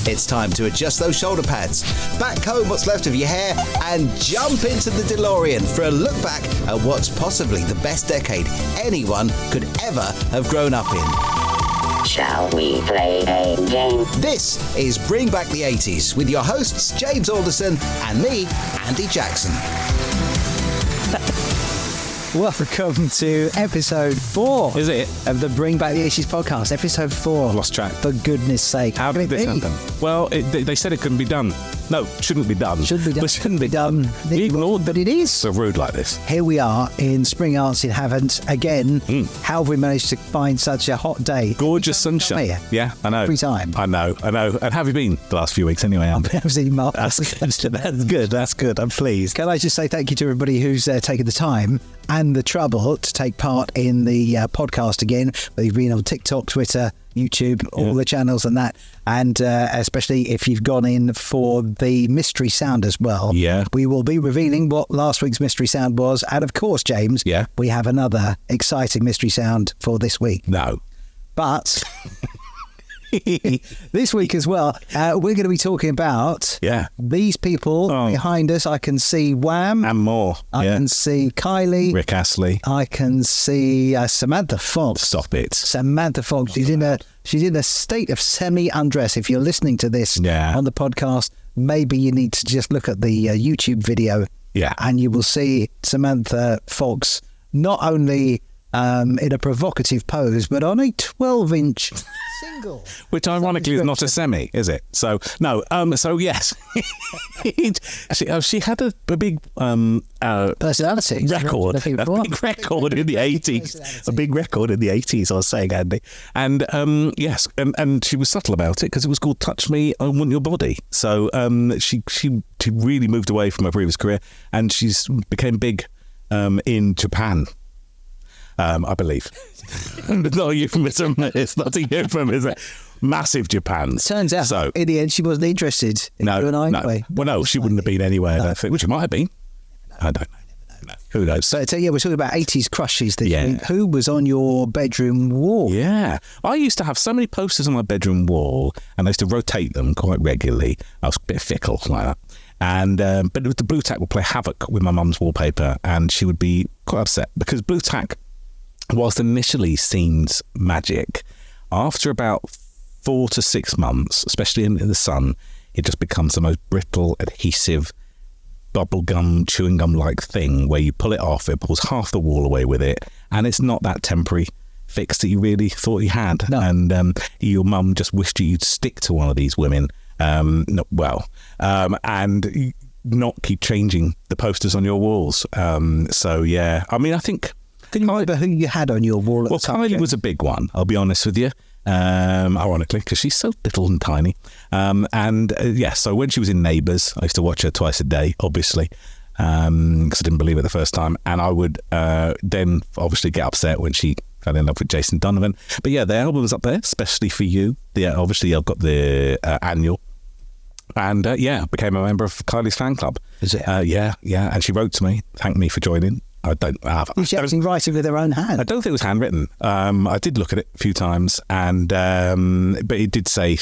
It's time to adjust those shoulder pads, backcomb what's left of your hair, and jump into the DeLorean for a look back at what's possibly the best decade anyone could ever have grown up in. Shall we play a game? This is Bring Back the 80s with your hosts James Alderson and me, Andy Jackson. Welcome to episode 4. Is it? Of the Bring Back the 80s podcast. Episode 4. Lost track. For goodness sake. How did this happen? Well, they said it couldn't be done. No, shouldn't be done. Shouldn't be done. But shouldn't be done. We ignored, but it is. So rude like this. Here we are in Spring Arts in Havant again. How have we managed to find such a hot day? Gorgeous sunshine. Yeah, I know. Every time. I know. And how have you been the last few weeks anyway? Absolutely marvellous. That's good. I'm pleased. Can I just say thank you to everybody who's taken the time and the trouble to take part in the podcast again. Whether you've been on TikTok, Twitter, YouTube, all the channels and that. And especially if you've gone in for the mystery sound as well. Yeah. We will be revealing what last week's mystery sound was. And of course, James, we have another exciting mystery sound for this week. No. But this week as well, we're going to be talking about these people behind us. I can see Wham. And more. I can see Kylie. Rick Astley. I can see Samantha Fox. Stop it. Samantha Fox. She's in a state of semi-undress. If you're listening to this on the podcast, maybe you need to just look at the YouTube video. Yeah. And you will see Samantha Fox not only in a provocative pose, but on a 12-inch single. Which ironically is not a semi, is it? So, no. So, yes. she had a big personality record. A big record in the 80s. A big record in the 80s, I was saying, Andy. And, yes, and she was subtle about it because it was called Touch Me, I Want Your Body. So, she really moved away from her previous career and she's became big in Japan. I believe. It's not a euphemism. It's not a euphemism. Massive Japan. Turns out, so, in the end, she wasn't interested in you and I anyway. Well, no, she wouldn't have been anywhere. I think, which she might have been. I don't know. Who knows? So, we're talking about 80s crushes this week. Who was on your bedroom wall? Yeah. I used to have so many posters on my bedroom wall, and I used to rotate them quite regularly. I was a bit fickle like that. And but the blue tack would play havoc with my mum's wallpaper, and she would be quite upset because blue tack, whilst initially seems magic, after about 4 to 6 months, especially in the sun, it just becomes the most brittle, adhesive, bubblegum, chewing gum-like thing where you pull it off, it pulls half the wall away with it, and it's not that temporary fix that you really thought you had. No. And your mum just wished you'd stick to one of these women, and not keep changing the posters on your walls. So, yeah, I mean, I think... Can you remember who you had on your wall at the time? Well, Kylie was a big one, I'll be honest with you, ironically, because she's so little and tiny. So when she was in Neighbours, I used to watch her twice a day, obviously, because I didn't believe it the first time. And I would then obviously get upset when she fell in love with Jason Donovan. But yeah, the album was up there, especially for you. Obviously, I've got the annual. And became a member of Kylie's fan club. Is it? Yeah. And she wrote to me, thanked me for joining. I don't have. She actually write it with her own hand. I don't think it was handwritten. I did look at it a few times, and but it did say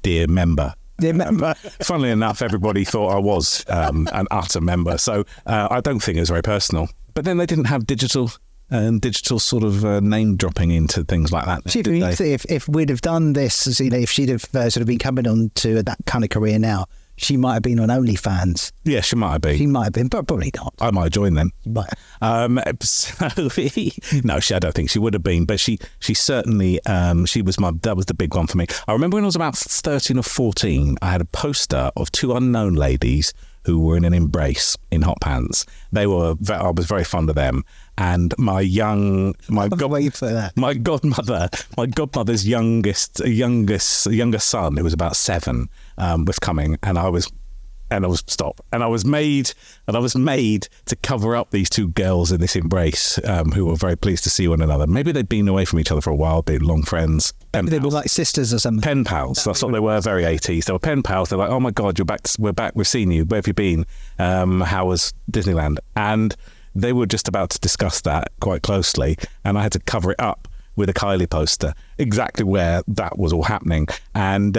dear member. Dear member. Funnily enough, everybody thought I was an utter member, so I don't think it was very personal. But then they didn't have digital sort of name dropping into things like that. If we'd have done this, if she'd have sort of been coming on to that kind of career now, she might have been on OnlyFans. Yeah, she might have been. She might have been, but probably not. I might have joined then. But no, I don't think she would have been, but she certainly, that was the big one for me. I remember when I was about 13 or 14, I had a poster of 2 unknown ladies who were in an embrace in hot pants. I was very fond of them. And my godmother's younger son, who was about 7, was coming, and I was made to cover up these 2 girls in this embrace, who were very pleased to see one another. Maybe they'd been away from each other for a while, been long friends. They were like sisters or something. Pen pals. That's what they were. Very 80s. They were pen pals. They're like, oh my God, you're back. We're back. We've seen you. Where have you been? How was Disneyland? And they were just about to discuss that quite closely, and I had to cover it up with a Kylie poster, exactly where that was all happening. And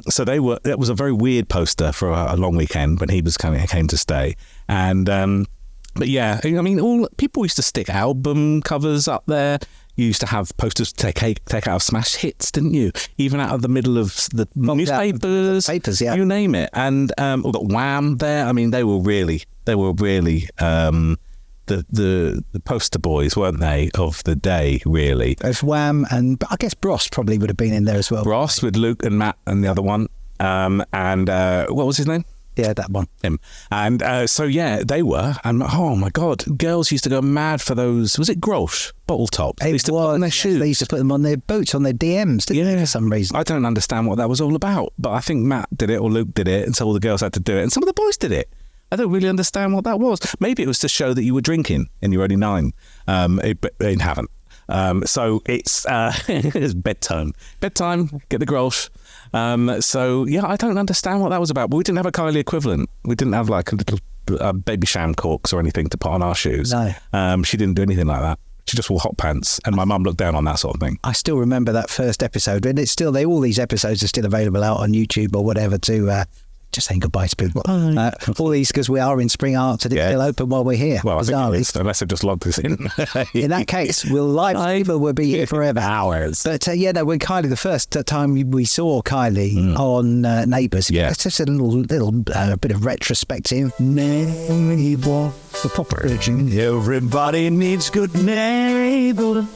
so it was a very weird poster for a long weekend when he came to stay. And but yeah, I mean, all people used to stick album covers up there. You used to have posters to take out of smash hits, didn't you? Even out of the middle of the newspapers, yeah, you name it. And we've got Wham there. I mean, they were really the poster boys, weren't they, of the day, really? There's Wham, and I guess Bros probably would have been in there as well. Bros with Luke and Matt and the other one. And what was his name? Yeah, that one. Him. And so, yeah, they were. And oh, my God, girls used to go mad for those. Was it Grolsch? Bottle top. They used to put on their shoes. They used to put them on their boots, on their DMs, didn't they, for some reason? I don't understand what that was all about. But I think Matt did it or Luke did it. And so all the girls had to do it. And some of the boys did it. I don't really understand what that was. Maybe it was to show that you were drinking and you were only 9. But they haven't. So it's it's bedtime. Bedtime, get the Grolsch. So, yeah, I don't understand what that was about. But we didn't have a Kylie equivalent. We didn't have like a little baby sham corks or anything to put on our shoes. No. She didn't do anything like that. She just wore hot pants, and my mum looked down on that sort of thing. I still remember that first episode, and it's still all these episodes are still available out on YouTube or whatever to just saying goodbye to people. All these, because we are in Spring Arts and it's still open while we're here. Well, I think it is, unless I've just logged this in. In that case, we'll be here forever. Hours. But when Kylie, the first time we saw Kylie on Neighbours, it's just a little bit of retrospective. Neighbour, the proper urging. Everybody needs good neighbour.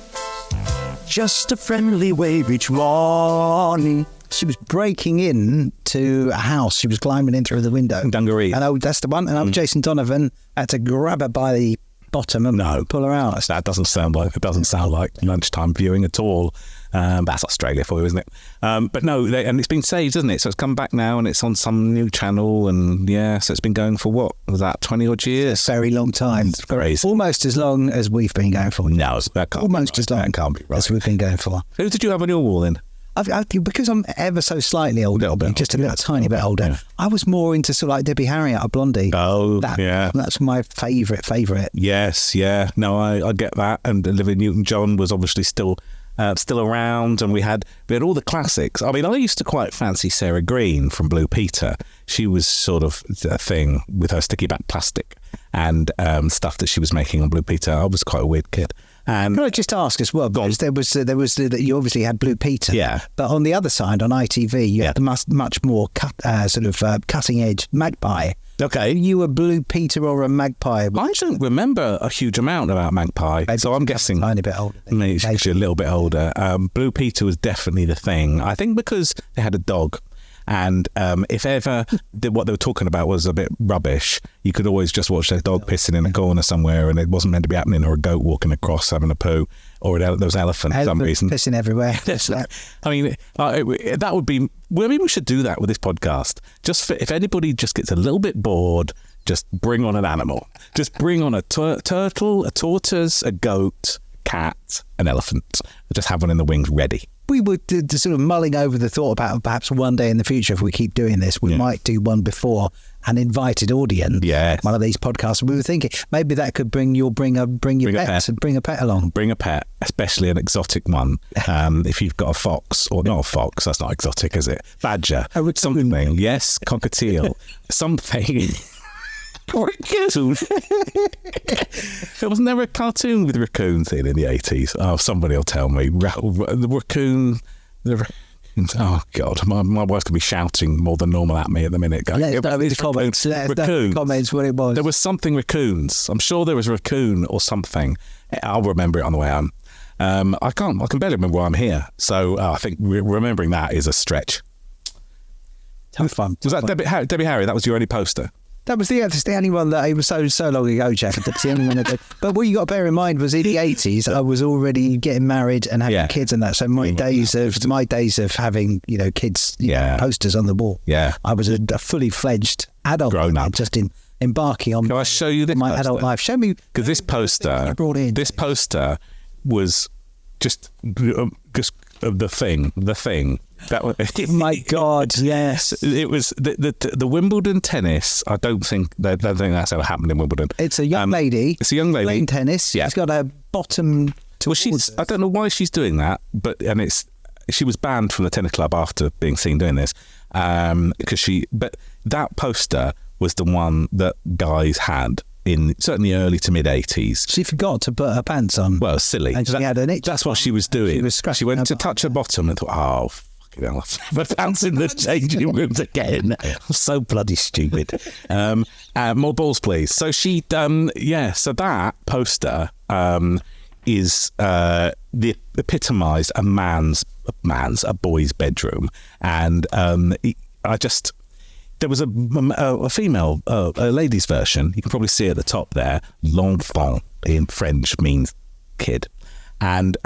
Just a friendly wave each morning. She was breaking in to a house. She was climbing in through the window. Dungaree. And that's the one. And Jason Donovan had to grab her by the bottom and pull her out. That doesn't sound like lunchtime viewing at all. That's Australia for you, isn't it? But no, and it's been saved, isn't it? So it's come back now and it's on some new channel. And so it's been going for what was that, 20 odd years? A very long time. It's crazy. Almost as long as we've been going for. No, that can't almost be right. as long That can't be right. as we've been going for. Who did you have on your wall then? Because I'm ever so slightly older, just a little tiny bit older, yeah. I was more into sort of like Debbie Harry out of Blondie. Oh, yeah. That's my favourite. Yes, yeah. No, I get that. And Olivia Newton-John was obviously still around, and we had all the classics. I mean, I used to quite fancy Sarah Green from Blue Peter. She was sort of a thing with her sticky back plastic and stuff that she was making on Blue Peter. I was quite a weird kid. And can I just ask as well, because there was you obviously had Blue Peter, but on the other side on ITV you had the much more cutting edge Magpie. Okay, you were Blue Peter or a Magpie? I don't remember a huge amount about Magpie, so I'm guessing a tiny bit older. Maybe she's actually a little bit older. Blue Peter was definitely the thing. I think because they had a dog. And if ever what they were talking about was a bit rubbish, you could always just watch their dog pissing in a corner somewhere and it wasn't meant to be happening, or a goat walking across having a poo, or there was an elephant for some reason. Pissing everywhere. I mean, that would be... Well, maybe we should do that with this podcast. If anybody just gets a little bit bored, just bring on an animal. Just bring on a turtle, a tortoise, a goat, cat, an elephant. Just have one in the wings ready. We were sort of mulling over the thought about perhaps one day in the future, if we keep doing this, we might do one before an invited audience. Yes. One of these podcasts. We were thinking maybe that could bring your pets and bring a pet along. Bring a pet, especially an exotic one. If you've got a fox, or not a fox, that's not exotic, is it? Badger. Something. Yes, cockatiel. Something. Raccoon. Wasn't there a cartoon with raccoons in the 80s? Oh, somebody will tell me. The raccoon. Oh God, my wife's gonna be shouting more than normal at me at the minute. Comments what it was. There was something raccoons. I'm sure there was a raccoon or something. I'll remember it on the way home. I can barely remember why I'm here. So I think remembering that is a stretch. Have fun. Was that Debbie Harry? That was your only poster. That's the only one that it was so long ago, Jack. That's the only one that. But what you got to bear in mind was in the 80s, I was already getting married and having kids and that. So my days of having kids posters on the wall. Yeah, I was a fully fledged adult, grown up, just embarking on. Can I show you my adult life? Show me, because this poster was just the thing. That was, my God, yes. It was the Wimbledon tennis. I don't think that's ever happened in Wimbledon. It's a young lady. It's a young lady playing tennis. Yeah. She's got a bottom Well, I don't know why she's doing that, she was banned from the tennis club after being seen doing this, but that poster was the one that guys had in certainly early to mid 80s. She forgot to put her pants on. Well, silly. And she had an itch. That's what she was doing. She went to touch her bottom and thought, oh, fucking hell, I've pants in the changing rooms again. I'm so bloody stupid. More balls, please. So so that poster is the epitomised a boy's bedroom, and there was a female, a lady's version. You can probably see at the top there, l'enfant in French means kid, and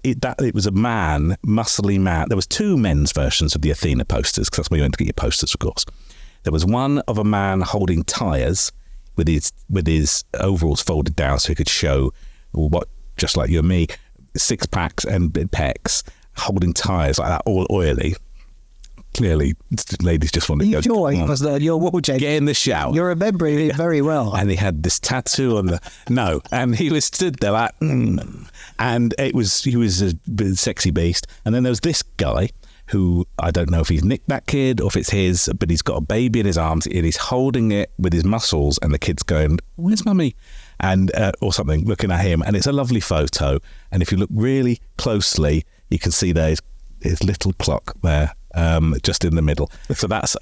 it was a man, muscly man. There was two men's versions of the Athena posters, because that's where you went to get your posters, of course. There was one of a man holding tyres with his overalls folded down so he could show what, just like you and me, six packs and big pecs, holding tyres like that, all oily. Clearly, ladies just want to go. Get in the shower. You're remembering it very well. And he had this tattoo on and he was stood there like, and he was a sexy beast. And then there was this guy who, I don't know if he's nicked that kid or if it's his, but he's got a baby in his arms and he's holding it with his muscles, and the kid's going, "Where's mummy?" And or something, looking at him. And it's a lovely photo. And if you look really closely, you can see there's his little clock there. Just in the middle. So that's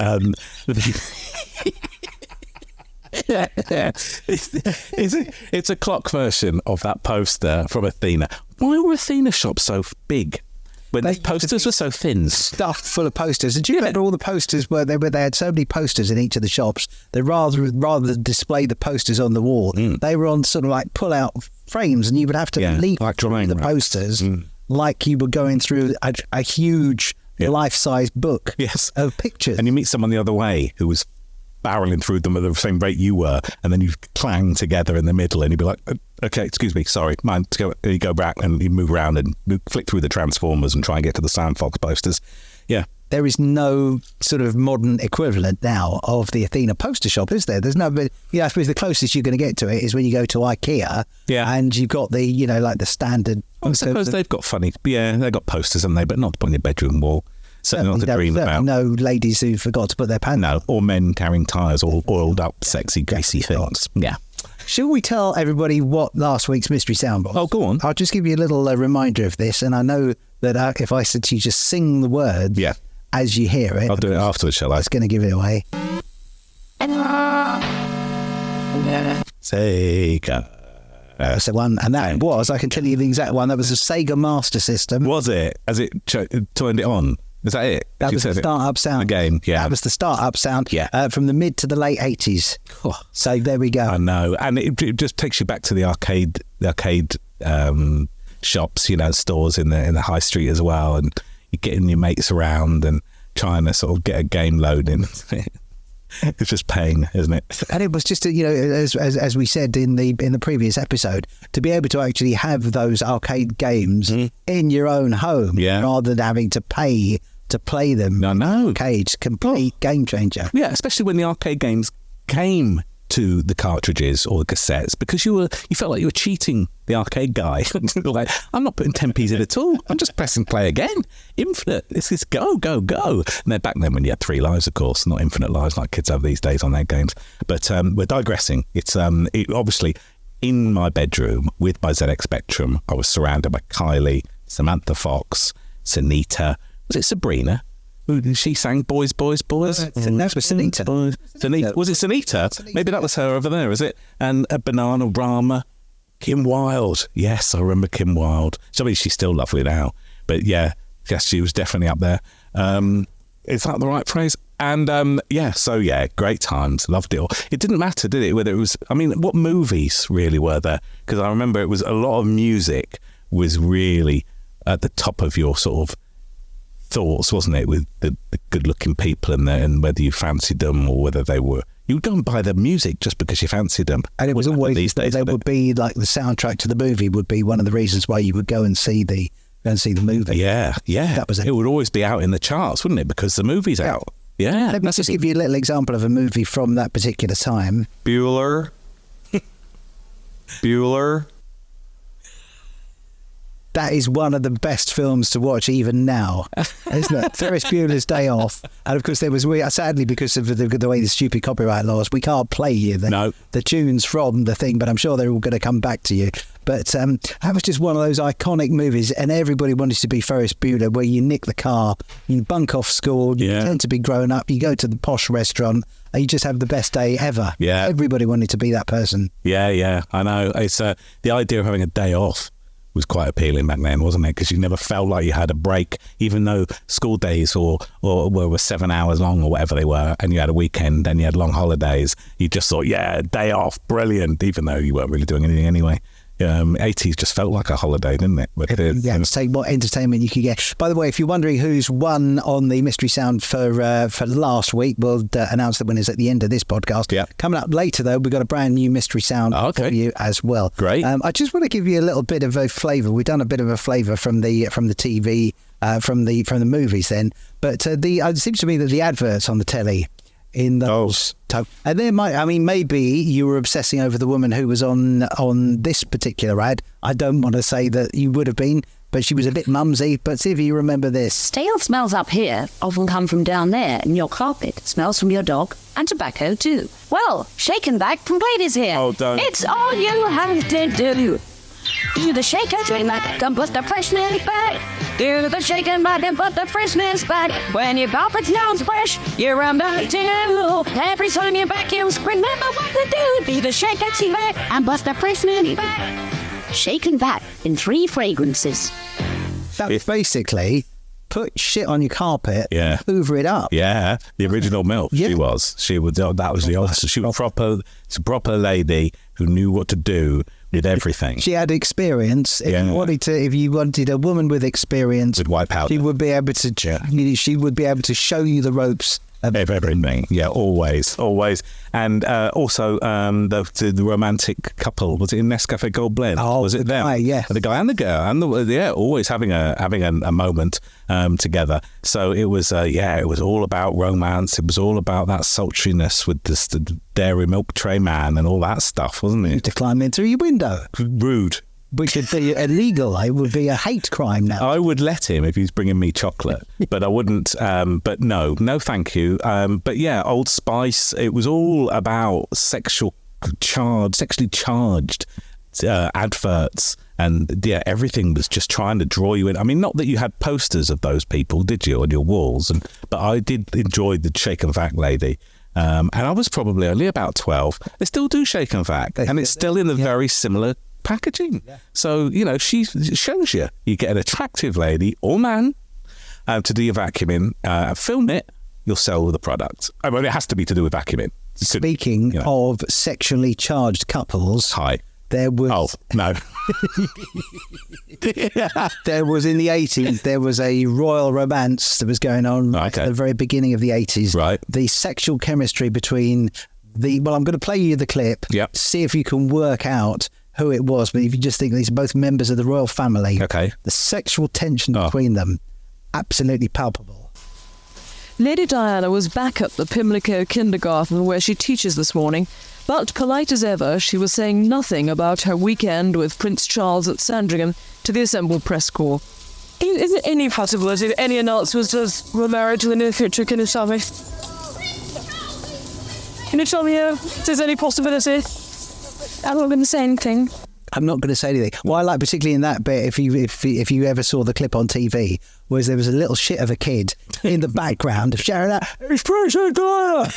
it's a clock version of that poster from Athena. Why were Athena shops so big when the posters were so thin? Stuffed full of posters. Did you remember all the posters where they had so many posters in each of the shops that rather than display the posters on the wall, they were on sort of like pull-out frames, and you would have to leaf like through the posters like you were going through a huge life-size book of pictures. And you meet someone the other way who was barreling through them at the same rate you were, and then you clang together in the middle, and you'd be like, okay, excuse me, sorry, mind to go. You go back and you move around and flick through the Transformers and try and get to the Sandfox posters. Yeah. There is no sort of modern equivalent now of the Athena poster shop, is there? There's no, I suppose the closest you're going to get to it is when you go to IKEA, and you've got the, like the standard. I suppose they've got they've got posters, haven't they? But not to put on your bedroom wall. Certainly not to dream about. No ladies who forgot to put their pants. No, or men carrying tyres, all oiled up, sexy, greasy things. Yeah. Shall we tell everybody what last week's mystery sound was? Oh, go on. I'll just give you a little reminder of this, and I know that if I said to you, just sing the words as you hear it. I'll do it afterwards, shall I? It's going to give it away. Sega. That's the one, and that was, I can tell you the exact one, that was a Sega Master System. Was it? As it turned it on? Is that it? That was the start-up sound. The game, That was the start-up sound from the mid to the late 80s. Oh, so there we go. I know. And it just takes you back to the arcade shops, stores in the high street as well, and you're getting your mates around and trying to sort of get a game loading. It's just pain, isn't it? And it was just, as we said in the previous episode, to be able to actually have those arcade games in your own home rather than having to pay to play them. I know. Arcades, complete game changer. Yeah, especially when the arcade games came to the cartridges or the cassettes, because you felt like you were cheating the arcade guy. Like, I'm not putting 10p's in at all. I'm just pressing play again. Infinite. This is go, go, go. And then back then when you had 3 lives, of course, not infinite lives like kids have these days on their games. But we're digressing. It's obviously in my bedroom with my ZX Spectrum. I was surrounded by Kylie, Samantha Fox, Sunita. Was it Sabrina? She sang Boys, Boys, Boys. That was Sunita. Was it Sunita? Maybe that was her over there, is it? And a Banana Rama. Kim Wilde. Yes, I remember Kim Wilde. I mean, she's still lovely now. But yes, she was definitely up there. Is that the right phrase? And great times. Loved it all. It didn't matter, did it? Whether it was, what movies really were there? Because I remember it was a lot of music was really at the top of your sort of thoughts, wasn't it, with the good-looking people in there, and whether you fancied them or whether they were. You would go and buy the music just because you fancied them. And it was always these days. They would be like the soundtrack to the movie would be one of the reasons why you would go and see the movie. Yeah. That was it. It would always be out in the charts, wouldn't it? Because the movie's out. Yeah. Let me just give you a little example of a movie from that particular time. Bueller. that is one of the best films to watch even now, isn't it? Ferris Bueller's Day Off. And of course, sadly, because of the way the stupid copyright laws, we can't play you the tunes from the thing, but I'm sure they're all going to come back to you. But that was just one of those iconic movies, and everybody wanted to be Ferris Bueller, where you nick the car, you bunk off school, you tend to be grown up, you go to the posh restaurant, and you just have the best day ever. Yeah. Everybody wanted to be that person. Yeah, I know. It's the idea of having a day off was quite appealing back then, wasn't it? Because you never felt like you had a break, even though school days or were 7 hours long or whatever they were, and you had a weekend and you had long holidays. You just thought, day off, brilliant, even though you weren't really doing anything anyway. 80s just felt like a holiday, didn't it? But to take what entertainment you could get. By the way, if you're wondering who's won on the Mystery Sound for last week, we'll announce the winners at the end of this podcast. Yeah. Coming up later, though, we've got a brand new Mystery Sound for you as well. Great. I just want to give you a little bit of a flavour. We've done a bit of a flavour from the TV, from the movies then, but it seems to me that the adverts on the telly in those and there maybe you were obsessing over the woman who was on this particular ad. I don't want to say that you would have been, but she was a bit mumsy. But see if you remember this. Stale smells up here often come from down there, and your carpet smells from your dog and tobacco too. Well, Shake and Back from Glade is here. Oh, don't. It's all you have to do. Do the shake and back, and put the freshness back. Do the shake and back and put the freshness back. When your carpet smells fresh, you're about to. Every time you vacuum, remember what to do. Do the shake and back and put the freshness back. Shake and Back in 3 fragrances. That's basically put shit on your carpet, hoover it up. Yeah, the original MILF. Yeah. She was the answer. She was a proper lady who knew what to do with everything. She had experience. If you wanted a woman with experience, with white powder, she would be able to. She would be able to show you the ropes of everything. Yeah, always. And also the romantic couple, was it in Nescafe Gold Blend? Oh, was it them? The guy and the girl, and always having a moment together. So it was it was all about romance. It was all about that sultriness with the dairy milk tray man and all that stuff, wasn't it? To climb in through your window. Rude. Which would be illegal. It would be a hate crime now. I would let him if he's bringing me chocolate, but I wouldn't. But no, thank you. But yeah, Old Spice. It was all about sexually charged adverts, and everything was just trying to draw you in. I mean, not that you had posters of those people, did you, on your walls? But I did enjoy the Shake and Vac lady. And I was probably only about 12. They still do Shake and Vac, and it's still in the very similar packaging. So, she shows you get an attractive lady or man to do your vacuuming, film it, you'll sell the product. I mean, it has to be to do with vacuuming. Speaking of sexually charged couples, there was... Oh, no. There was in the 80s, there was a royal romance that was going on at the very beginning of the 80s. Right. The sexual chemistry between I'm going to play you the clip. Yep. See if you can work out who it was, but if you just think these are both members of the royal family, the sexual tension between them, absolutely palpable. Lady Diana was back at the Pimlico kindergarten where she teaches this morning, but polite as ever, she was saying nothing about her weekend with Prince Charles at Sandringham to the assembled press corps. Is there any possibility that any announcements were married in the near future? Can you tell me? Can you tell me if there's any possibility? I'm not going to say anything. I'm not going to say anything. What I like particularly in that bit, if you ever saw the clip on TV, was there was a little shit of a kid in the background shouting out, "It's Princess Diana!"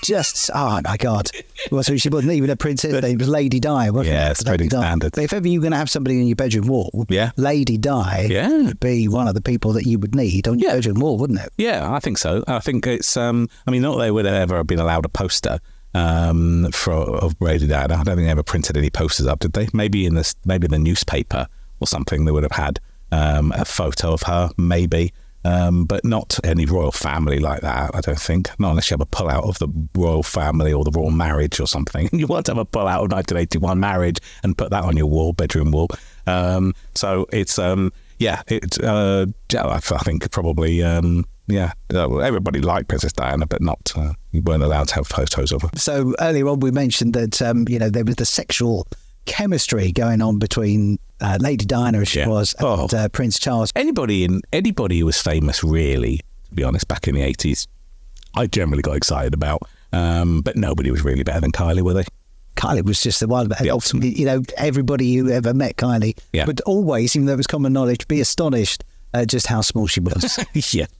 Just, oh my God. Well, so she wasn't even a princess, it was Lady Di, wasn't it? Yeah, it's pretty standard. But if ever you're going to have somebody in your bedroom wall, Lady Di would be one of the people that you would need on your bedroom wall, wouldn't it? Yeah, I think so. I think it's, not that they would have ever been allowed a poster of Lady Diana. I don't think they ever printed any posters up, did they? Maybe in the newspaper or something they would have had a photo of her, maybe, but not any royal family like that, I don't think. Not unless you have a pull-out of the royal family or the royal marriage or something. You want to have a pull-out of 1981 marriage and put that on your bedroom wall. So it's, I think probably... everybody liked Princess Diana, but not you weren't allowed to have photos of her. So earlier on we mentioned that there was the sexual chemistry going on between Lady Diana as she was, and Prince Charles. Anybody who was famous, really, to be honest, back in the 80s, I generally got excited about. But nobody was really better than Kylie, were they? Kylie was just the one. Everybody who ever met Kylie would always, even though it was common knowledge, be astonished at just how small she was.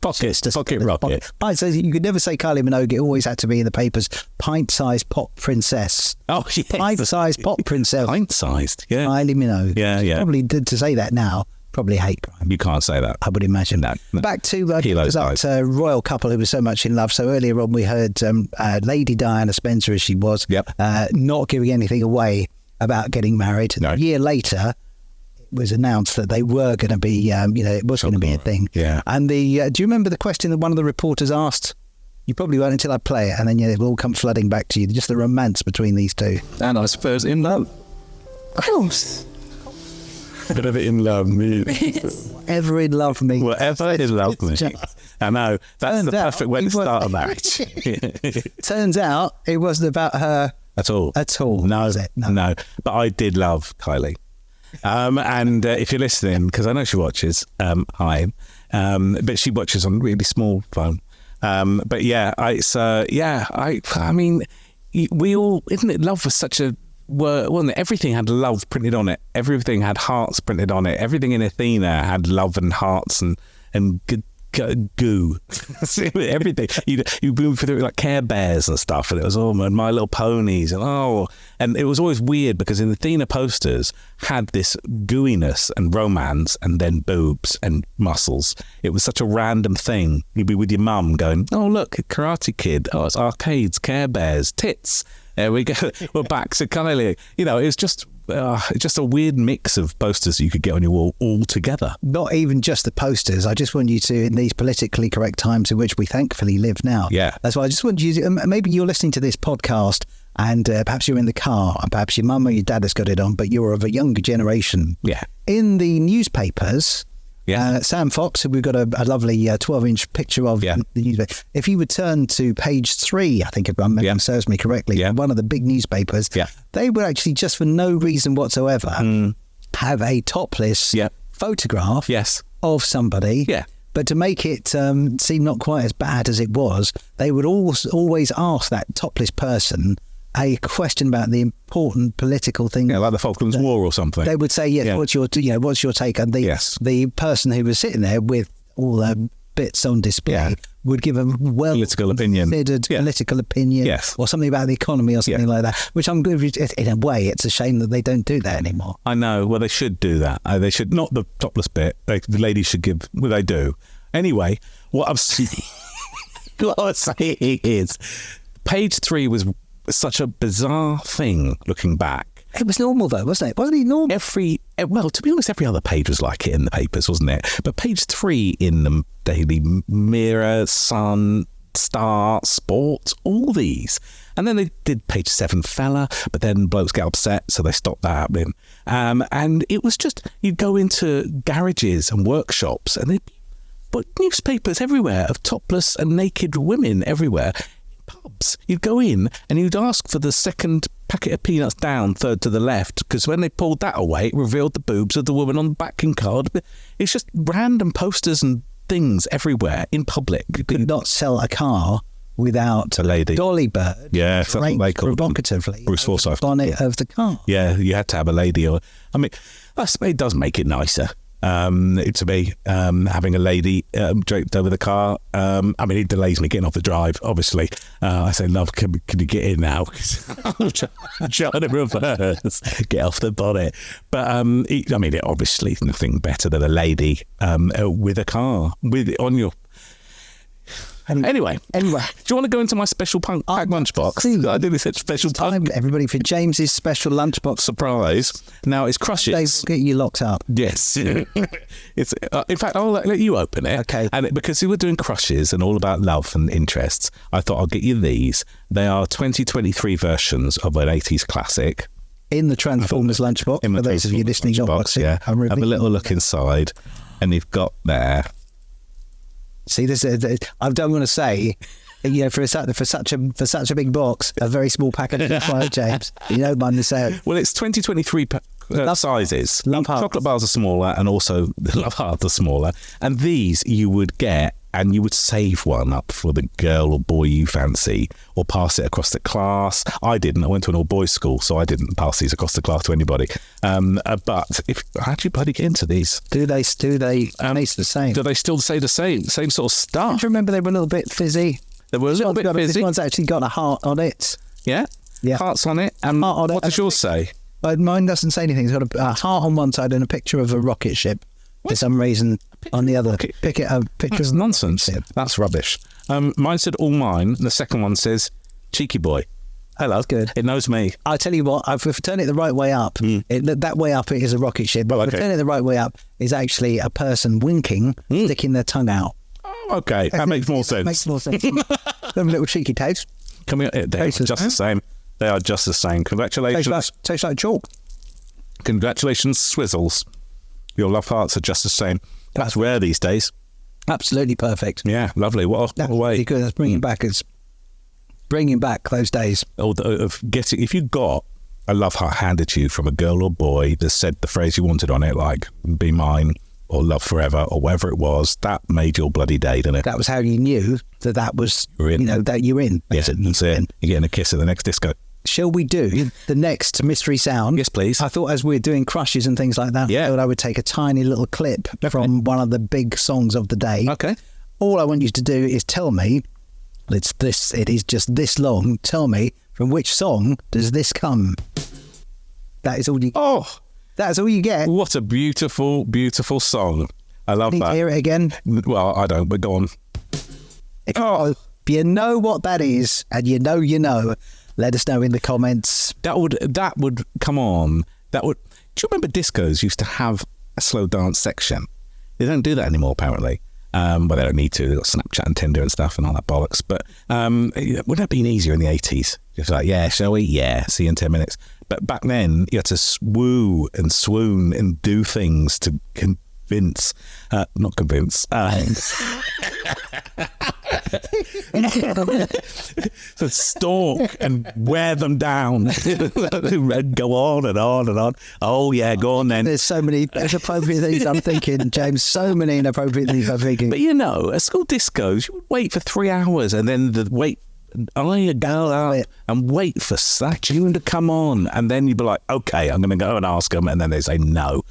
Pocket rocket. So you could never say Kylie Minogue. It always had to be in the papers. Pint-sized pop princess. Oh, yes. Pint-sized pop princess. Pint-sized, yeah. Kylie Minogue. Yeah. Probably did to say that now. Probably hate crime. You can't say that. I would imagine. No. Back to that royal couple who was so much in love. So earlier on we heard Lady Diana Spencer, as she was, not giving anything away about getting married. No. A year later, it was announced that they were going to be, it was going to be a thing. Yeah. And do you remember the question that one of the reporters asked? You probably won't until I play it, and then it will all come flooding back to you. Just the romance between these two. And I suppose in love. Of course. Whatever in love me. Whatever in love me. Whatever in love me. I know. That's the perfect way to start a marriage. Turns out it wasn't about her at all. No, was it? No. But I did love Kylie. And if you're listening, because I know she watches, hi. But she watches on a really small phone. But yeah, I mean, we all, isn't it? Love was such a word, wasn't it? Everything had love printed on it. Everything had hearts printed on it. Everything in Athena had love and hearts and goo. Everything. You move through like Care Bears and stuff, and it was all and My Little Ponies, and it was always weird because in the Athena posters had this gooiness and romance, and then boobs and muscles. It was such a random thing. You'd be with your mum going, "Oh look, Karate Kid. Oh, it's arcades, Care Bears, tits. There we go. We're back to Kylie." It was just a weird mix of posters you could get on your wall all together. Not even just the posters. I just want you to, in these politically correct times in which we thankfully live now. Yeah. That's why I just want you to, maybe you're listening to this podcast and perhaps you're in the car and perhaps your mum or your dad has got it on, but you're of a younger generation. Yeah. In the newspapers, Sam Fox, we've got a lovely 12-inch picture of the newspaper. If you would turn to page 3, I think if my memory serves me correctly, one of the big newspapers, they would actually, just for no reason whatsoever, have a topless photograph of somebody. Yeah. But to make it seem not quite as bad as it was, they would always ask that topless person a question about the important political thing, like the Falklands War or something. They would say, what's your take? And the person who was sitting there with all the bits on display would give a political opinion, political opinion, or something about the economy or something like that. Which I'm good. In a way, it's a shame that they don't do that anymore. I know. Well, they should do that. They should, not the topless bit. The ladies should give. Well, they do. Anyway, what I'm saying is, page 3 was such a bizarre thing looking back. It was normal though, wasn't it? Wasn't it normal? Well, to be honest, every other page was like it in the papers, wasn't it? But page 3 in the Daily Mirror, Sun, Star, Sport, all these. And then they did page 7 fella, but then blokes get upset, so they stopped that happening. And it was just, you'd go into garages and workshops and they'd put newspapers everywhere of topless and naked women everywhere. Pubs, you'd go in and you'd ask for the second packet of peanuts down, third to the left, because when they pulled that away, it revealed the boobs of the woman on the backing card. It's just random posters and things everywhere in public. You could not sell a car without a lady. Dolly Bird. Yeah, that's what they called provocatively. Bruce Forsyth. Bonnet of the car. Yeah, you had to have a lady. It does make it nicer. To me, having a lady draped over the car. It delays me getting off the drive, obviously. I say, love, can you get in now? I'm trying to reverse, get off the bonnet. But, it obviously is nothing better than a lady with a car, on your... Anyway, do you want to go into my special pack lunchbox? I did this at special time. Everybody, for James's special lunchbox surprise. Now it's crushes. They get you locked up. Yes, it's. In fact, I'll let you open it. Okay. And because we were doing crushes and all about love and interests, I thought I'll get you these. They are 2023 versions of an 80s classic. In the Transformers lunchbox. For those of you listening, have a little look inside, and you've got there. See, this I don't want to say, for such a big box, a very small package of fire, James. You don't mind the sale. Well, it's 2023 sizes. Love hearts. Chocolate bars are smaller, and also the love hearts are smaller. And these you would get, and you would save one up for the girl or boy you fancy, or pass it across the class. I didn't. I went to an all-boys school, so I didn't pass these across the class to anybody. But how do you bloody get into these? Do they taste the same? Do they still say the same sort of stuff? Do you remember they were a little bit fizzy? They were a little bit This fizzy. one's actually got a heart on it. Yeah? Yeah. Hearts on it. And Heart on it. what does yours say? Mine doesn't say anything. It's got a heart on one side and a picture of a rocket ship. For some reason, on the other, a picture That's of nonsense. ship. That's rubbish. Mine said all mine. And the second one says cheeky boy. Hello. That's good. It knows me. I tell you what, if we turn it the right way up, that way up it is a rocket ship. But Oh, if we okay. turn it the right way up is actually a person winking, sticking their tongue out. Oh, okay. That makes more sense. Makes more sense. Them little cheeky toes. They're Tastes just the the same. They are just the same. Congratulations. Tastes like chalk. Congratulations, Swizzles. Your love hearts are just the same. That's rare these days. Absolutely perfect. Yeah, lovely. What a That's way. really good. That's bringing back those days. If you got a love heart handed to you from a girl or boy that said the phrase you wanted on it, like "be mine" or "love forever" or whatever it was, that made your bloody day, didn't it? That was how you knew that was, You're in. that you're in. Yeah, that's it. You're getting a kiss at the next disco. Shall we do the next mystery sound? Yes, please. I thought as we're doing crushes and things like that, Yeah. I thought I would take a tiny little clip from one of the big songs of the day. Okay. All I want you to do is tell me, it is just this long, tell me from which song does this come? That is all you Oh, That's all you get. what a beautiful, beautiful song. I love Need to that. hear it again? Well, I don't, but go on. If you know what that is, and you know, let us know in the comments. That would come on. Do you remember discos used to have a slow dance section? They don't do that anymore, apparently. Well, they don't need to. They've got Snapchat and Tinder and stuff and all that bollocks. But wouldn't that have been easier in the 80s? Just like, yeah, shall we? Yeah, see you in 10 minutes. But back then, you had to woo and swoon and do things to convince, not convince. To stalk and wear them down and go on and on and on. Oh yeah, go on then. There's so many inappropriate things I'm thinking, James. So many inappropriate things I'm thinking. But you know, at school discos, you would wait for 3 hours and then you go out and wait for that tune to come on, and then you'd be like, okay, I'm going to go and ask them, and then they say no.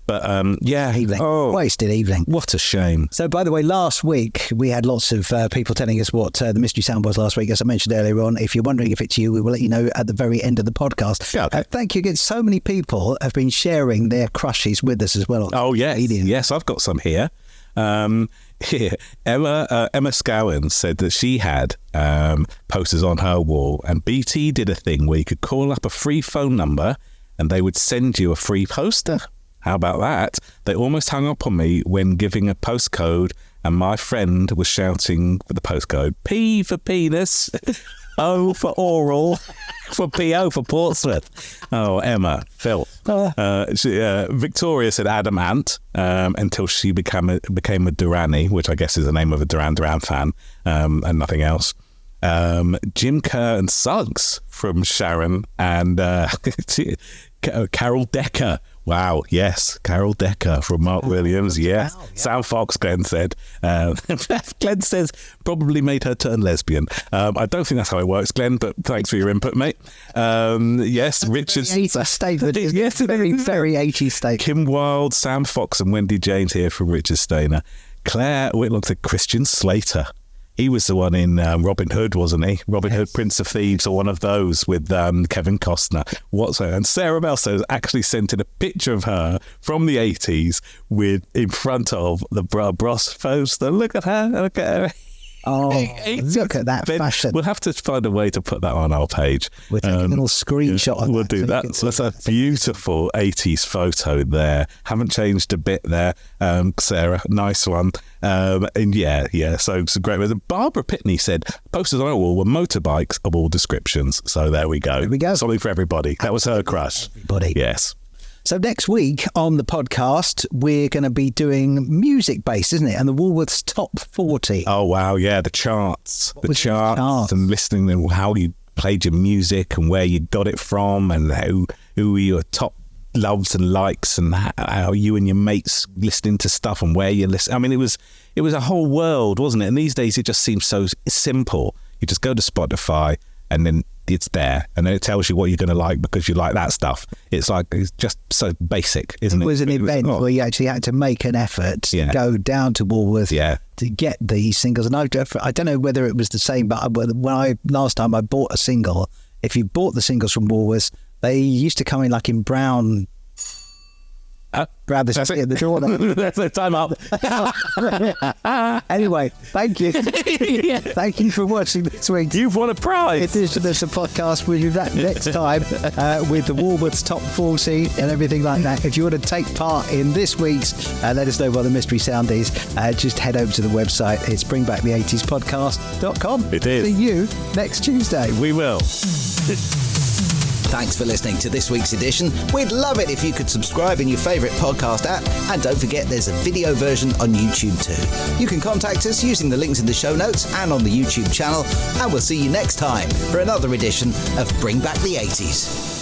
But Wasted evening. What a shame. So, by the way, last week we had lots of people telling us what the mystery sound was last week. As I mentioned earlier on, if you're wondering if it's you, we will let you know at the very end of the podcast. Yeah, okay. Thank you again. So many people have been sharing their crushes with us as well. Oh, yes. Yes, I've got some here. Here, Emma Scowen said that she had posters on her wall, and BT did a thing where you could call up a free phone number and they would send you a free poster. How about that? They almost hung up on me when giving a postcode, and my friend was shouting for the postcode, P for penis, O for oral, for PO for Portsmouth. Oh, Emma, filth. Victoria said adamant until she became a Durrani, which I guess is the name of a Duran Duran fan, and nothing else. Jim Kerr and Suggs from Sharon, and Carol Decker. Wow, yes, Carol Decker from Mark Williams, yes. Wow, yeah. Sam Fox, Glenn said. Glenn says probably made her turn lesbian. I don't think that's how it works, Glenn, but thanks for your input, mate. Yes, Richard. Statement. Yes, very, very 80s statement. Kim Wilde, Sam Fox, and Wendy James here from Richard Stainer. Claire Whitlock said Christian Slater. He was the one in Robin Hood, wasn't he? Robin Hood, Prince of Thieves, or one of those with Kevin Costner. And Sarah Melso actually sent in a picture of her from the 80s in front of the Bros poster. Look at her. Oh, look at that fashion. We'll have to find a way to put that on our page. We'll take a little screenshot of that. We'll do that. So that's a beautiful 80s photo there. Haven't changed a bit there, Sarah. Nice one. And yeah, so it's a great way. Barbara Pitney said posters on our wall were motorbikes of all descriptions. So there we go. There we go. Something for everybody. That was her crush. Everybody. Yes. So next week on the podcast, we're going to be doing music-based, isn't it? And the Woolworths Top 40. Oh, wow, yeah, the charts. The charts and listening to how you played your music and where you got it from and who were your top loves and likes, and how you and your mates listening to stuff and where you listen. I mean, it was a whole world, wasn't it? And these days it just seems so simple. You just go to Spotify and then it's there, and then it tells you what you're going to like because you like that stuff. It's just so basic, isn't it? It was an event where you actually had to make an effort to go down to Woolworth to get these singles. And I don't know whether it was the same, but last time I bought a single, if you bought the singles from Woolworths, they used to come in like in brown. Grab this at the door. That's the time up. Anyway, thank you. Thank you for watching this week. You've won a prize. There's a podcast. We'll do that next time with the Woolworths Top 40 and everything like that. If you want to take part in this week's, let us know what the mystery sound is. Just head over to the website. It's bringbackth80spodcast.com. It is. See you next Tuesday. We will. Thanks for listening to this week's edition. We'd love it if you could subscribe in your favourite podcast app, and don't forget there's a video version on YouTube too. You can contact us using the links in the show notes and on the YouTube channel, and we'll see you next time for another edition of Bring Back the 80s.